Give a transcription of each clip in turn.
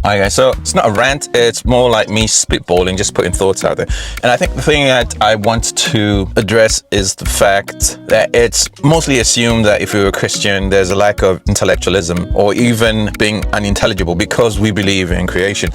Okay, so it's not a rant, it's more like me spitballing, just putting thoughts out there. And I think the thing that I want to address is the fact that it's mostly assumed that if you're a Christian, there's a lack of intellectualism or even being unintelligible because we believe in creation.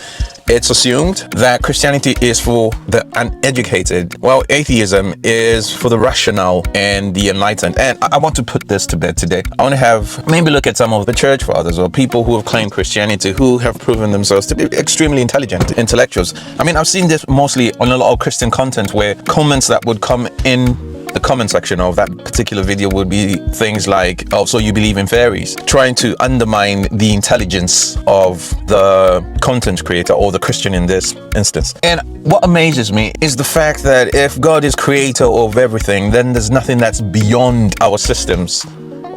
It's assumed that Christianity is for the uneducated, while atheism is for the rational and the enlightened. And I want to put this to bed today. I want to have maybe look at some of the church fathers or people who have claimed Christianity who have proven themselves to be extremely intelligent intellectuals. I mean, I've seen this mostly on a lot of Christian content where comments that would come in the comment section of that particular video would be things like, oh, so you believe in fairies, trying to undermine the intelligence of the content creator or the Christian in this instance. And what amazes me is the fact that if God is creator of everything, then there's nothing that's beyond our systems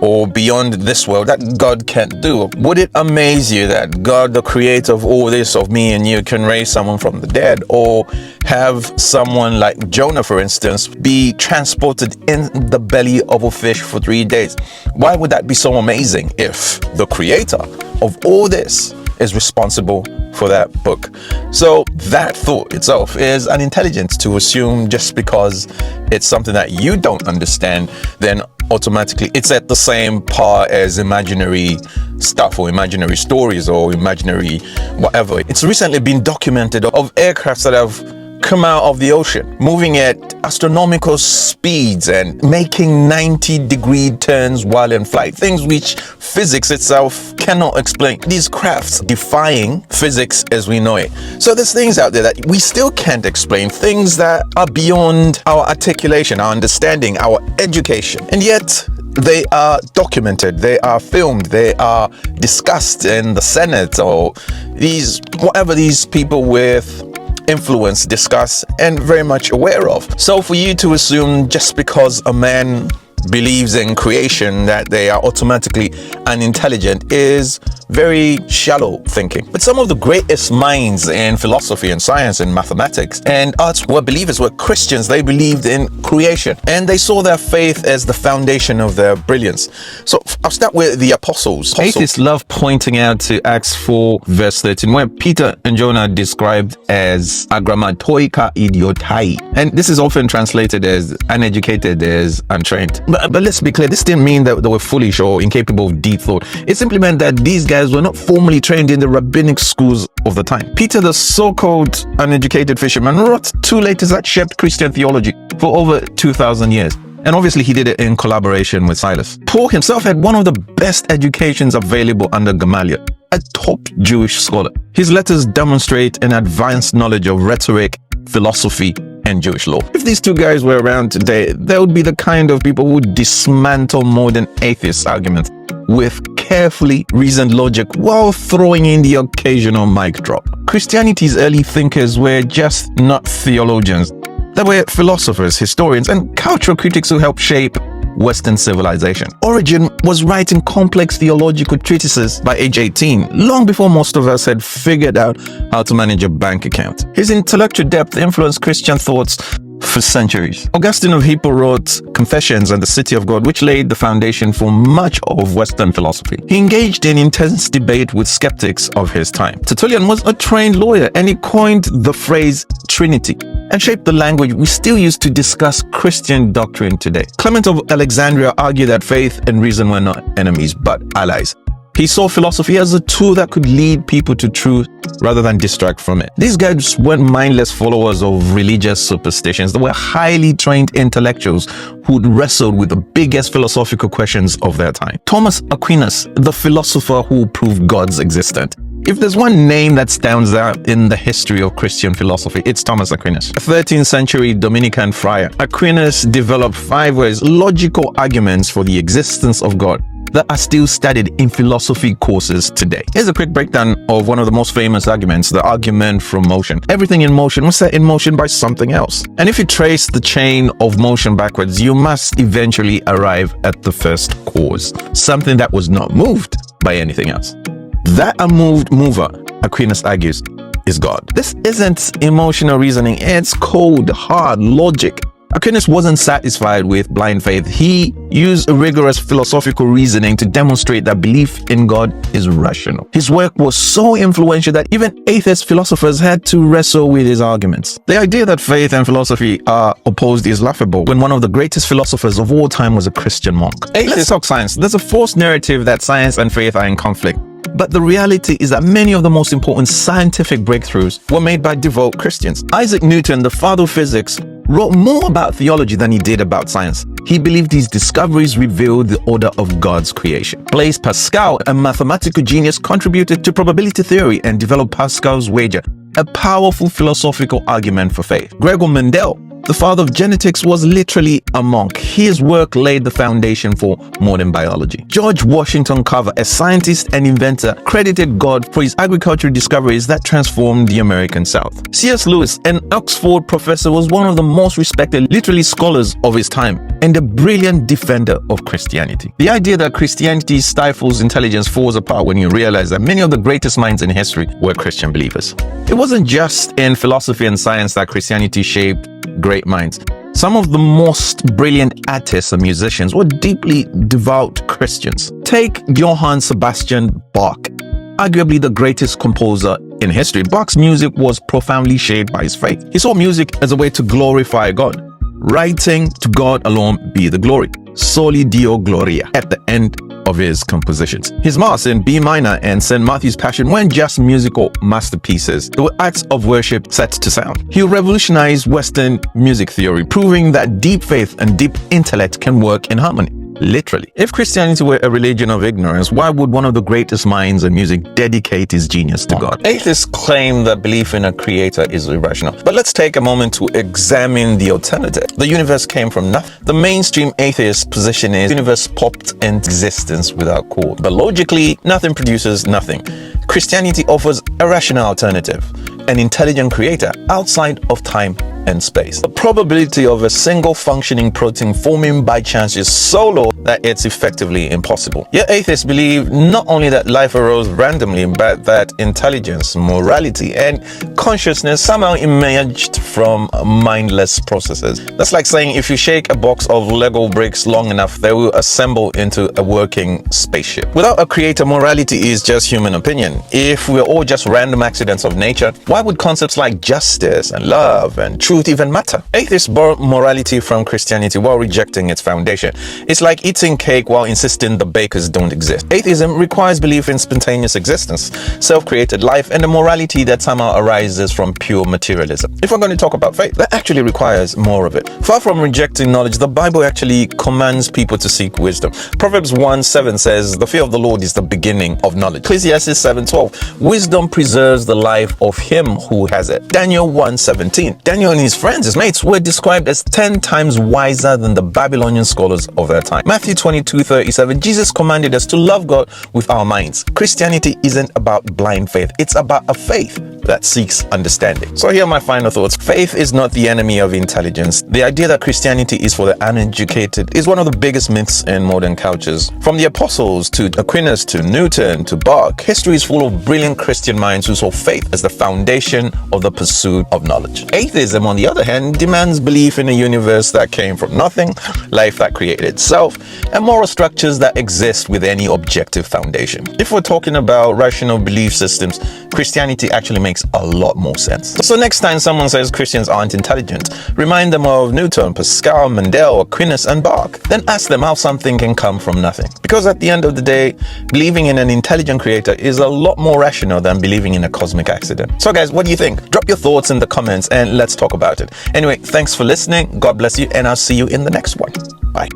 or beyond this world that God can't do. Would it amaze you that God, the creator of all this, of me and you, can raise someone from the dead, or have someone like Jonah, for instance, be transported in the belly of a fish for 3 days? Why would that be so amazing if the creator of all this is responsible for that book? So that thought itself is an intelligence to assume just because it's something that you don't understand, then automatically it's at the same par as imaginary stuff or imaginary stories or imaginary whatever. It's recently been documented of aircrafts that have come out of the ocean, moving at astronomical speeds and making 90-degree turns while in flight, things which physics itself cannot explain. These crafts defying physics as we know it. So there's things out there that we still can't explain, things that are beyond our articulation, our understanding, our education, and yet they are documented, they are filmed, they are discussed in the Senate or these people with influence discuss and very much aware of. So for you to assume just because a man believes in creation that they are automatically unintelligent is very shallow thinking. But some of the greatest minds in philosophy and science and mathematics and arts were believers, were Christians. They believed in creation and they saw their faith as the foundation of their brilliance. So I'll start with the apostles. Atheists love pointing out to Acts 4 verse 13 where Peter and Jonah are described as agrammatoika idiotai, and this is often translated as uneducated, as untrained. But let's be clear, this didn't mean that they were foolish or incapable of deep thought. It simply meant that these guys were not formally trained in the rabbinic schools of the time. Peter, the so-called uneducated fisherman, wrote 2 letters that shaped Christian theology for over 2,000 years. And obviously he did it in collaboration with Silas. Paul himself had one of the best educations available under Gamaliel, a top Jewish scholar. His letters demonstrate an advanced knowledge of rhetoric, philosophy, and Jewish law. If these 2 guys were around today, they would be the kind of people who would dismantle modern atheist arguments with carefully reasoned logic while throwing in the occasional mic drop. Christianity's early thinkers were just not theologians. They were philosophers, historians, and cultural critics who helped shape Western civilization. Origen was writing complex theological treatises by age 18, long before most of us had figured out how to manage a bank account. His intellectual depth influenced Christian thoughts for centuries. Augustine of Hippo wrote Confessions and the City of God, which laid the foundation for much of Western philosophy. He engaged in intense debate with skeptics of his time. Tertullian was a trained lawyer and he coined the phrase Trinity and shaped the language we still use to discuss Christian doctrine today. Clement of Alexandria argued that faith and reason were not enemies but allies. He saw philosophy as a tool that could lead people to truth rather than distract from it. These guys weren't mindless followers of religious superstitions. They were highly trained intellectuals who'd wrestled with the biggest philosophical questions of their time. Thomas Aquinas, the philosopher who proved God's existence. If there's one name that stands out in the history of Christian philosophy, it's Thomas Aquinas. A 13th century Dominican friar, Aquinas developed 5 ways, logical arguments for the existence of God that are still studied in philosophy courses today. Here's a quick breakdown of one of the most famous arguments, the argument from motion. Everything in motion was set in motion by something else. And if you trace the chain of motion backwards, you must eventually arrive at the first cause, something that was not moved by anything else. That unmoved mover, Aquinas argues, is God. This isn't emotional reasoning, it's cold, hard logic. Aquinas wasn't satisfied with blind faith. He used a rigorous philosophical reasoning to demonstrate that belief in God is rational. His work was so influential that even atheist philosophers had to wrestle with his arguments. The idea that faith and philosophy are opposed is laughable when one of the greatest philosophers of all time was a Christian monk. Let's talk science. There's a false narrative that science and faith are in conflict. But the reality is that many of the most important scientific breakthroughs were made by devout Christians. Isaac Newton, the father of physics, wrote more about theology than he did about science. He believed these discoveries revealed the order of God's creation. Blaise Pascal, a mathematical genius, contributed to probability theory and developed Pascal's wager, a powerful philosophical argument for faith. Gregor Mendel, the father of genetics, was literally a monk. His work laid the foundation for modern biology. George Washington Carver, a scientist and inventor, credited God for his agricultural discoveries that transformed the American South. C.S. Lewis, an Oxford professor, was one of the most respected literary scholars of his time and a brilliant defender of Christianity. The idea that Christianity stifles intelligence falls apart when you realize that many of the greatest minds in history were Christian believers. It wasn't just in philosophy and science that Christianity shaped great minds. Some of the most brilliant artists and musicians were deeply devout Christians. Take Johann Sebastian Bach, arguably the greatest composer in history. Bach's music was profoundly shaped by his faith. He saw music as a way to glorify God. Writing "To God alone be the glory," Soli Deo Gloria, at the end of his compositions. His Mass in B minor and St. Matthew's Passion weren't just musical masterpieces. They were acts of worship set to sound. He revolutionized Western music theory, proving that deep faith and deep intellect can work in harmony. Literally. If Christianity were a religion of ignorance, why would one of the greatest minds in music dedicate his genius to God? Atheists claim that belief in a creator is irrational. But let's take a moment to examine the alternative. The universe came from nothing. The mainstream atheist position is the universe popped into existence without cause. But logically, nothing produces nothing. Christianity offers a rational alternative, an intelligent creator outside of time and space. The probability of a single functioning protein forming by chance is so low that it's effectively impossible. Yet atheists believe not only that life arose randomly, but that intelligence, morality, and consciousness somehow emerged from mindless processes. That's like saying if you shake a box of Lego bricks long enough, they will assemble into a working spaceship. Without a creator, morality is just human opinion. If we're all just random accidents of nature, why would concepts like justice and love and truth even matter? Atheists borrow morality from Christianity while rejecting its foundation. It's like eating cake while insisting the bakers don't exist. Atheism requires belief in spontaneous existence, self-created life, and a morality that somehow arises from pure materialism. If we're going to talk about faith, that actually requires more of it. Far from rejecting knowledge, the Bible actually commands people to seek wisdom. Proverbs 1:7 says, "The fear of the Lord is the beginning of knowledge." Ecclesiastes 7:12, "Wisdom preserves the life of him who has it." Daniel 1:17, Daniel and his friends, his mates, were described as 10 times wiser than the Babylonian scholars of their time. Matthew 22:37, Jesus commanded us to love God with our minds. Christianity isn't about blind faith. It's about a faith that seeks understanding. So here are my final thoughts. Faith is not the enemy of intelligence. The idea that Christianity is for the uneducated is one of the biggest myths in modern cultures. From the apostles to Aquinas to Newton to Bach, history is full of brilliant Christian minds who saw faith as the foundation of the pursuit of knowledge. Atheism, on the other hand, demands belief in a universe that came from nothing, life that created itself, and moral structures that exist with any objective foundation. If we're talking about rational belief systems, Christianity actually makes a lot more sense. So next time someone says Christians aren't intelligent, remind them of Newton, Pascal, Mendel, Aquinas, and Bach. Then ask them how something can come from nothing. Because at the end of the day, believing in an intelligent creator is a lot more rational than believing in a cosmic accident. So guys, what do you think? Drop your thoughts in the comments and let's talk about it. Anyway, thanks for listening. God bless you, and I'll see you in the next one. Bye.